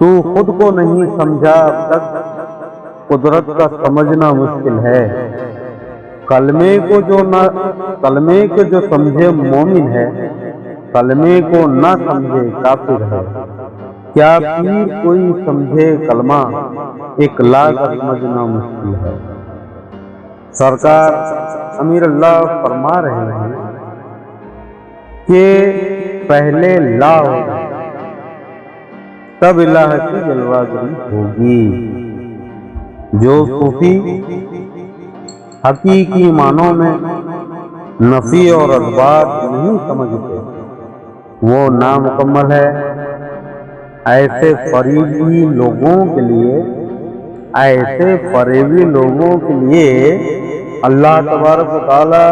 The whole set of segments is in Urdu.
تو خود کو نہیں سمجھا اب تک، قدرت کا سمجھنا مشکل ہے۔ کلمے کو جو سمجھے مومن ہے، کلمے کو نہ سمجھے کافر ہے۔ کیا پیر کوئی سمجھے کلمہ، ایک لا کا سمجھنا مشکل ہے۔ سرکار امیر اللہ فرما رہے ہیں کہ پہلے لا ہوگا تب الہ کی جلوہ گری ہوگی۔ جو صوفی حقیقی معنوں میں نفی اور اثبات نہیں سمجھتے وہ نامکمل ہے۔ ایسے فریبی لوگوں کے لیے اللہ تبارک و تعالی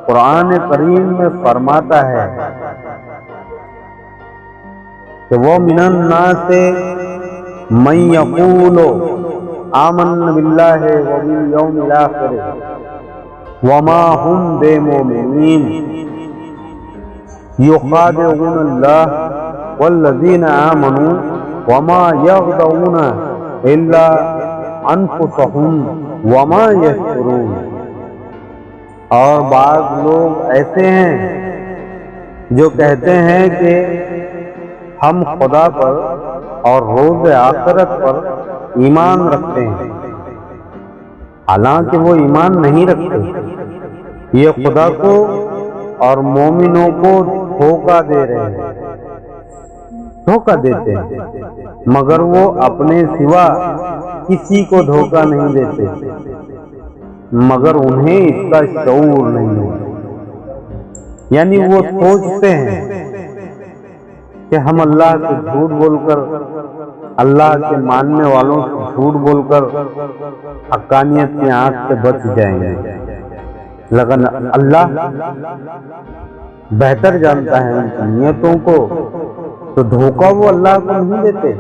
قرآن کریم میں فرماتا ہے کہ وہ من الناس من یقول آمنا باللہ وبالیوم الآخر وما هم بمؤمنین یخادعون اللہ والذین آمنوا وما یخدعون الا انفسهم وما یشعرون۔ اور بعض لوگ ایسے ہیں جو کہتے ہیں کہ ہم خدا پر اور روز آخرت پر ایمان رکھتے ہیں، حالانکہ وہ ایمان نہیں رکھتے۔ یہ خدا کو اور مومنوں کو دھوکہ دے رہے ہیں، دھوکہ دیتے ہیں، مگر وہ اپنے سوا کسی کو دھوکہ نہیں دیتے، مگر انہیں اس کا شعور نہیں ہے۔ یعنی وہ سوچتے ہیں کہ ہم اللہ سے جھوٹ بول کر، اللہ کے ماننے والوں سے جھوٹ بول کر حقانیت کی آنکھ سے بچ جائیں گے، لیکن اللہ بہتر جانتا ہے ان کی نیتوں کو، تو دھوکہ وہ اللہ کو نہیں دیتے،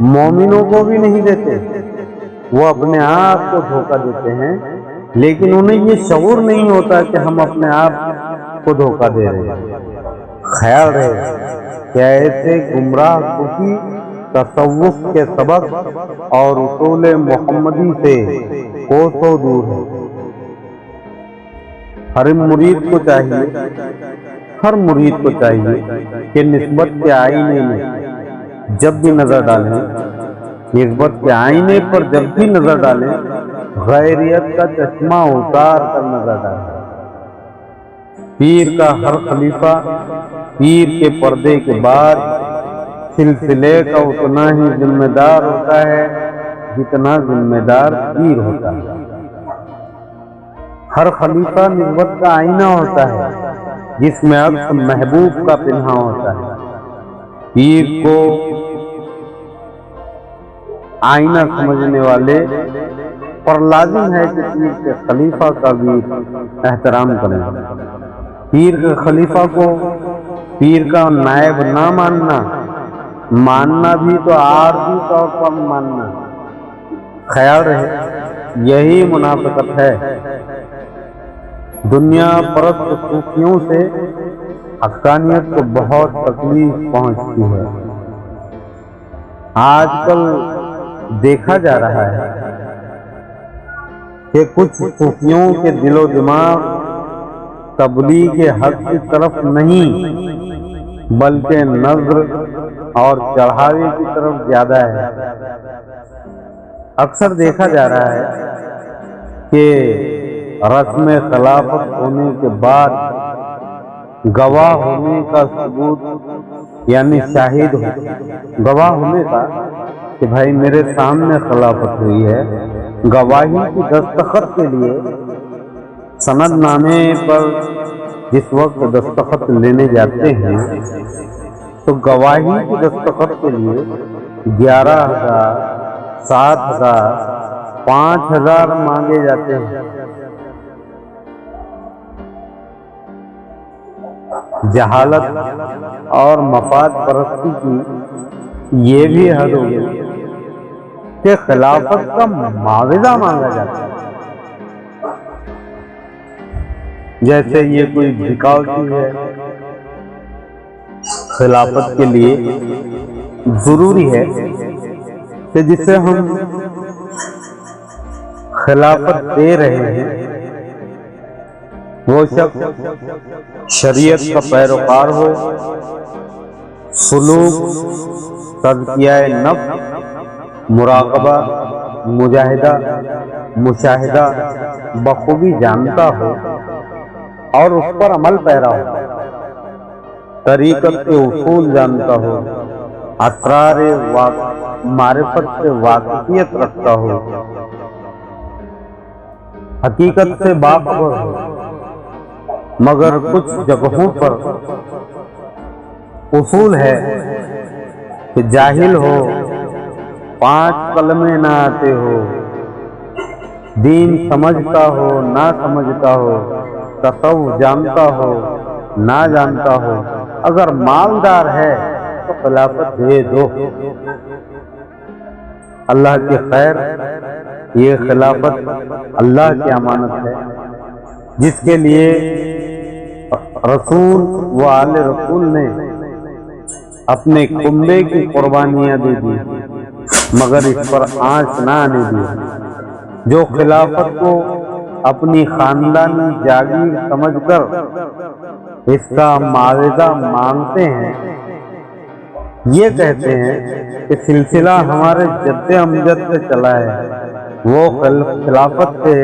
مومنوں کو بھی نہیں دیتے، وہ اپنے آپ کو دھوکہ دیتے ہیں، لیکن انہیں یہ شعور نہیں ہوتا کہ ہم اپنے آپ کو دھوکہ دے رہے ہیں۔ خیال رہے کہ ایسے گمراہ صوفی تصوف کے سبق اور اصول محمدی سے کوسوں دور ہے۔ ہر مرید کو چاہیے کہ نسبت کے آئینے میں جب بھی نظر ڈالیں، نسبت کے آئینے پر جب بھی نظر ڈالیں، غیریت کا چشمہ اتار کر نظر ڈالیں۔ پیر کا ہر خلیفہ پیر کے پردے کے بعد سلسلے کا اتنا ہی ذمہ دار ہوتا ہے جتنا ذمہ دار پیر ہوتا ہے۔ ہر خلیفہ نسبت کا آئینہ ہوتا ہے جس میں عکس محبوب کا پنہا ہوتا ہے۔ پیر کو آئینہ سمجھنے والے پر لازم ہے کہ پیر کے خلیفہ کا بھی احترام کریں۔ پیر کے خلیفہ کو پیر کا نائب نہ ماننا بھی تو عارضی طور پر ماننا۔ خیال رہے یہی منافقت ہے۔ دنیا پرست صوفیوں سے حقانیت کو بہت تکلیف پہنچتی ہے۔ آج کل دیکھا جا رہا ہے کہ کچھ صوفیوں کے دل و دماغ تبلیغ کے حق کی طرف نہیں بلکہ نظر اور چڑھاوے کی طرف زیادہ ہے۔ اکثر دیکھا جا رہا ہے کہ رسم خلافت ہونے کے بعد گواہ ہونے کا ثبوت، یعنی شاہد گواہ ہونے کا کہ بھائی میرے سامنے خلافت ہوئی ہے، گواہی کی دستخط کے لیے سند نامے پر جس وقت دستخط لینے جاتے ہیں تو گواہی کی دستخط کے لیے 11,000، 7,000، 5,000 مانگے جاتے ہیں۔ جہالت اور مفاد پرستی کی یہ بھی حد ہو گئی کہ خلافت کا معاوضہ مانگا جاتا ہے، جیسے یہ کوئی بھکاؤ چیز ہے۔ خلافت کے لیے ضروری ہے کہ جسے ہم خلافت دے رہے ہیں وہ شخص شریعت کا پیروکار ہو، سلوک، تزکیہ نفس، مراقبہ، مجاہدہ، مشاہدہ بخوبی جانتا ہو اور اس پر عمل پیرا ہو، طریقت کے اصول جانتا ہو، اسرار معرفت سے واقفیت رکھتا ہو، حقیقت سے باخبر ہو، مگر کچھ جگہوں پر اصول ہے کہ جاہل ہو، 5 کلمے نہ آتے ہو، دین سمجھتا ہو نہ سمجھتا ہو، تصوف جانتا ہو نہ جانتا ہو، اگر مالدار ہے تو خلافت دے دو۔ اللہ کی خیر، یہ خلافت اللہ کی امانت ہے جس کے لیے رسول و آل رسول نے اپنے کنبے کی قربانیاں دے دی، مگر اس پر آنچ نہ آنے دی۔ جو خلافت کو اپنی خاندانی جاگیر سمجھ کر اس کا معاوضہ مانگتے ہیں، یہ کہتے ہیں کہ سلسلہ ہمارے جد امجد سے چلا ہے، وہ خلافت سے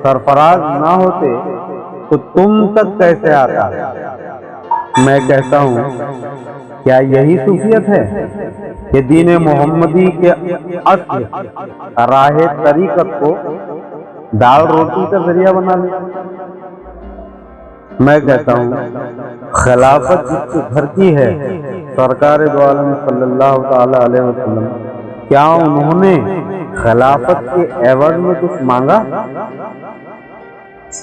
سرفراز نہ ہوتے تو تم تک کیسے آتا؟ میں کہتا ہوں، کیا یہی صوفیت ہے کہ دین محمدی کے اصل راہ طریقت کو دال روٹی کا ذریعہ بنا لے؟ میں کہتا ہوں، خلافت جس کے گھر کی ہے، سرکار دو عالم صلی اللہ تعالی علیہ وسلم، کیا انہوں نے خلافت کے عوض میں کچھ مانگا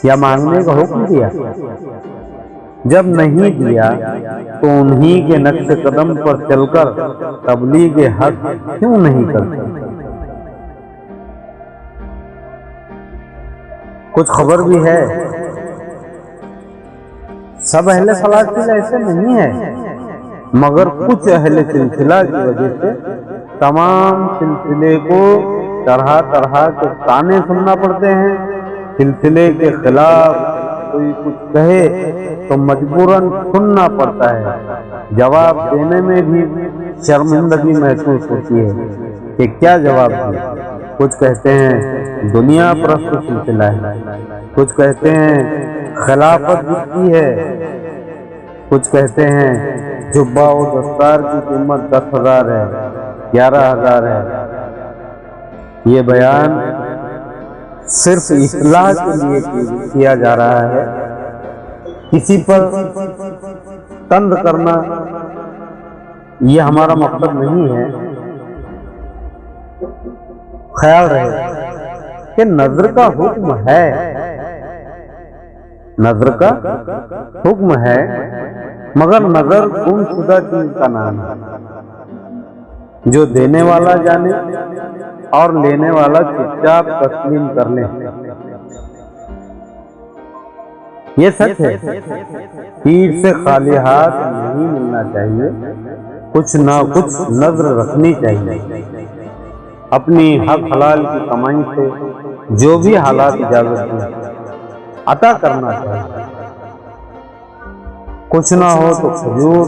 یا مانگنے کا حکم دیا؟ جب نہیں دیا تو انہی کے نقش قدم پر چل کر تبلیغ حق کیوں نہیں کرتے؟ کچھ خبر بھی ہے، سب اہل سلاسل ایسے نہیں ہے، مگر کچھ اہل سلسلہ کی وجہ سے تمام سلسلے کو طرح طرح کے تانے سننا پڑتے ہیں۔ سلسلے کے خلاف کوئی کچھ کہے تو مجبوراً سننا پڑتا ہے، جواب دینے میں بھی شرمندگی محسوس ہوتی ہے کہ کیا جواب دیں۔ کچھ کہتے ہیں دنیا پرست سلسلہ ہے، کچھ کہتے ہیں خلافت جتنی ہے، کچھ کہتے ہیں جبہ و دستار کی قیمت 10,000 ہے، 11,000 ہے۔ یہ بیان صرف اصلاح کے لیے کیا جا رہا ہے، کسی پر تند کرنا یہ ہمارا مقصد نہیں ہے۔ خیال رہے کہ نظر کا حکم ہے، نظر کا حکم ہے، مگر نظر گم شدہ چیز کا نام ہے جو دینے والا جانے اور لینے والا چپ چاپ تسلیم کر لے۔ یہ سچ ہے، پیر سے خالی ہاتھ نہیں ملنا چاہیے، کچھ نہ کچھ نظر رکھنی چاہیے، اپنی حق حلال کی کمائی سے جو بھی حالات اجازت دیں عطا کرنا چاہیے۔ کچھ نہ ہو تو کھجور،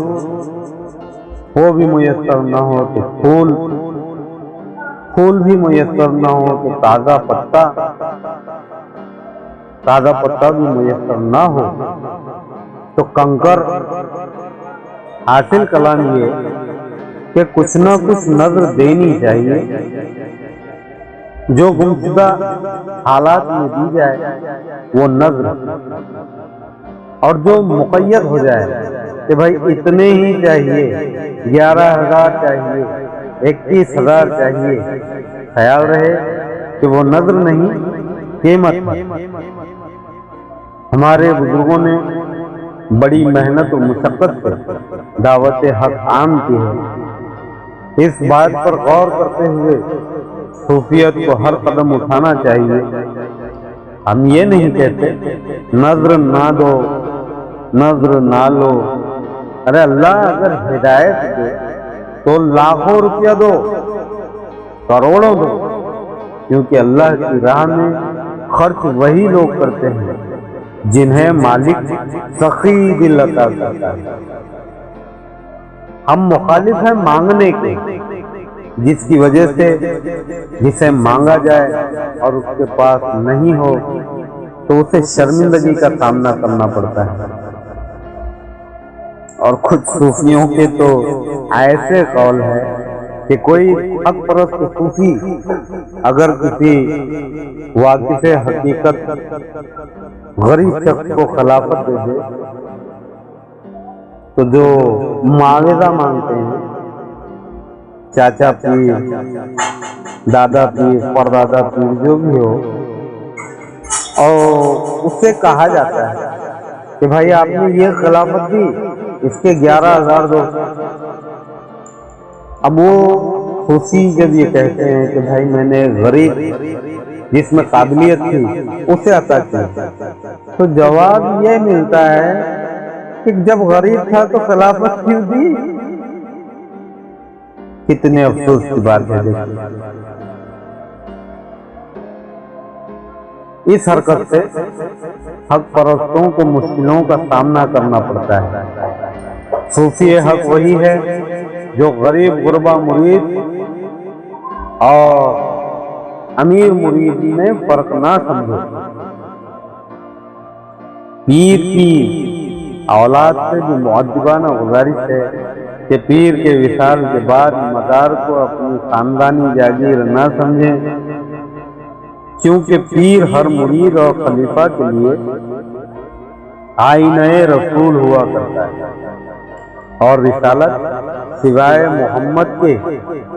وہ بھی میسر نہ ہو تو پھول، پھول بھی میسر نہ ہو تو تازہ پتا، تازہ پتا بھی میسر نہ ہو تو کنکر۔ حاصل کلام یہ کہ کچھ نہ کچھ نظر دینی چاہیے، جو گمشدہ حالات میں دی جائے وہ نظر، اور جو مقید ہو جائے کہ بھائی اتنے ہی چاہیے، 11,000 چاہیے، 21,000 چاہیے، خیال رہے کہ وہ نظر نہیں، قیمت۔ ہمارے بزرگوں نے بڑی محنت و مشقت سے دعوت حق عام کی ہے۔ اس بات پر غور کرتے ہوئے صوفیت کو ہر قدم اٹھانا چاہیے۔ ہم یہ نہیں کہتے نظر نہ دو، نظر نہ لو۔ ارے اللہ اگر ہدایت دے تو لاکھوں روپیہ دو، کروڑوں دو، کیونکہ اللہ کی راہ میں خرچ وہی لوگ کرتے ہیں جنہیں مالک سخی دل عطا کرتا ہے۔ ہم مخالف ہیں مانگنے کے، جس کی وجہ سے جسے مانگا جائے اور اس کے پاس نہیں ہو تو اسے شرمندگی کا سامنا کرنا پڑتا ہے۔ اور کچھ صوفیوں کے تو ایسے قول ہے کہ کوئی حق پرست صوفی اگر کسی واقف حقیقت غریب شخص کو خلافت دے دے تو جو معاوضہ مانگتے ہیں، چاچا پیر، دادا پیر، پردادا پیر، جو بھی ہو، اور اس سے کہا جاتا ہے کہ بھائی آپ نے یہ خلافت دی، اس کے 11,000 دو۔ اب وہ خوشی جب یہ کہتے ہیں کہ بھائی میں نے غریب جس میں قابلیت تھی اسے عطا کیا، تو جواب یہ ملتا ہے کہ جب غریب تھا تو خلافت کیوں دی؟ کتنے افسوس کی بات ہے۔ اس حرکت سے حق پرستوں کو مشکلوں کا سامنا کرنا پڑتا ہے۔ صوفی حق وہی ہے جو غریب غربا مرید اور امیر مرید میں فرق نہ سمجھے۔ پیر کی اولاد سے بھی مؤدبانہ گزارش ہے کہ پیر کے وصال کے بعد مزار کو اپنی خاندانی جاگیر نہ سمجھیں، کیونکہ پیر ہر مرید اور خلیفہ کے لیے آئینہ رسول ہوا کرتا ہے، اور رسالت سوائے محمد کے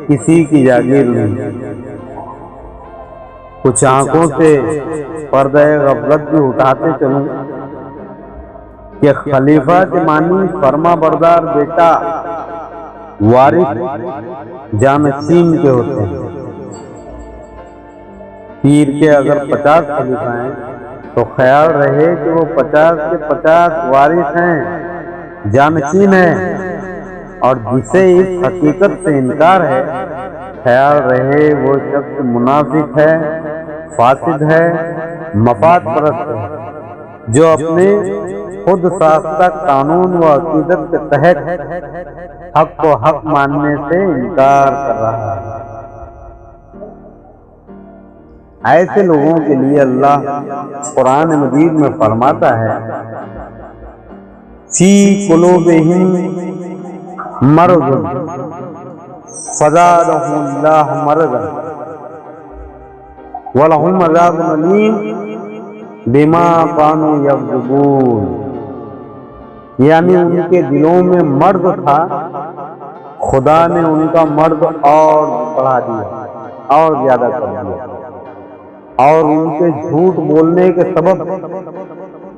کسی کی جاگیر نہیں۔ کچھ آنکھوں سے پردہ غفلت بھی اٹھاتے چلوں کہ خلیفہ کے معنی فرما بردار بیٹا، وارث، جانشین کے ہوتے ہیں۔ پیر کے اگر 50 خلیفہ ہیں تو خیال رہے کہ وہ 50 کے 50 وارث ہیں، جانشین ہیں، اور جسے اس حقیقت سے انکار ہے خیال رہے وہ شخص منافق ہے، فاسد ہے، مفاد پرست ہے، جو اپنے خود ساختہ قانون و عقیدت کے تحت حق کو حق ماننے سے انکار کر رہا ہے۔ ایسے لوگوں کے لیے اللہ قرآن مجید میں فرماتا ہے فی قلوبہم مرض فزادہم اللہ مرضا ولہم عذاب علیم بما کانوا یکذبون، یعنی ان کے دلوں میں مرض تھا، خدا نے ان کا مرض اور بڑھا دیا اور زیادہ کر دیا، اور ان کے جھوٹ بولنے کے سبب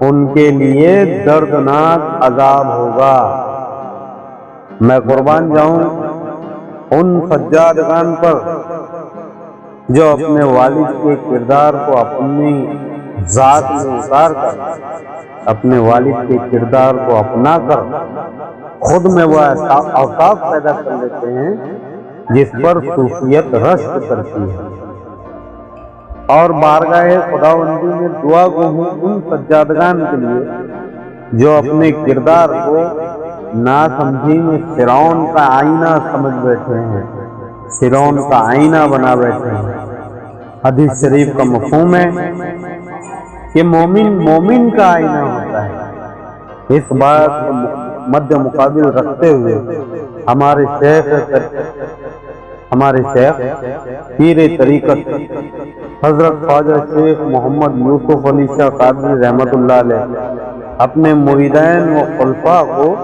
ان کے لیے دردناک عذاب ہوگا۔ میں قربان جاؤں ان سجادگان پر جو اپنے والد کے کردار کو اپنی ذات میں اتار کر، اپنے والد کے کردار کو اپنا کر خود میں وہ اوصاف پیدا کر لیتے ہیں جس پر صوفیت رشک کرتی ہے، اور بارگاہ خداوندی میں دعا گو ہوں ان سجادگان کے لیے جو اپنے کردار کو ناسمجھی میں فرعون کا آئینہ سمجھ بیٹھے ہیں، فرعون کا آئینہ بنا بیٹھے ہیں۔ حدیث شریف کا مفہوم ہے کہ مومن کا آئینہ ہوتا ہے۔ اس بات کو مد مقابل رکھتے ہوئے ہمارے شیخ پیر طریقت حضرت خواجہ شیخ محمد یوسف علی شاہ قادری رحمۃ اللہ علیہ اپنے مریدین و خلفاء کو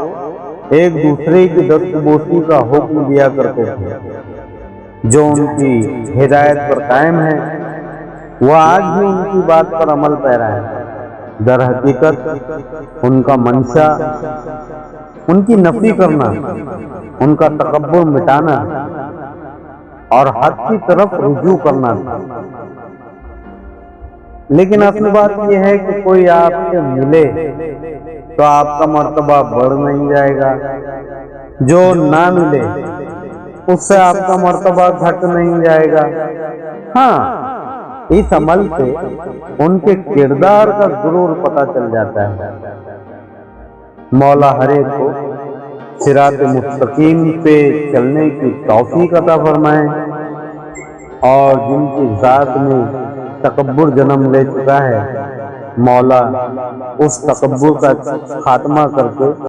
ایک دوسرے کی دست بوسی کا حکم دیا کرتے تھے۔ جو ان کی ہدایت پر قائم ہے وہ آج بھی ان کی بات پر عمل پیرا ہے۔ در حقیقت ان کا منشا ان کی نفی کرنا، ان کا تکبر مٹانا اور حق کی طرف رجوع کرنا تھا۔ لیکن اصل بات یہ ہے کہ کوئی آپ سے ملے تو آپ کا مرتبہ بڑھ نہیں جائے گا، جو نہ ملے اس سے آپ کا مرتبہ گھٹ نہیں جائے گا۔ ہاں، اس عمل سے ان کے کردار کا ضرور پتہ چل جاتا ہے۔ مولا ہر ایک کو صراط مستقیم پہ چلنے کی توفیق عطا فرمائے، اور جن کی ذات میں تکبر جنم لے چکا ہے، مولا اس تکبر کا خاتمہ کر کے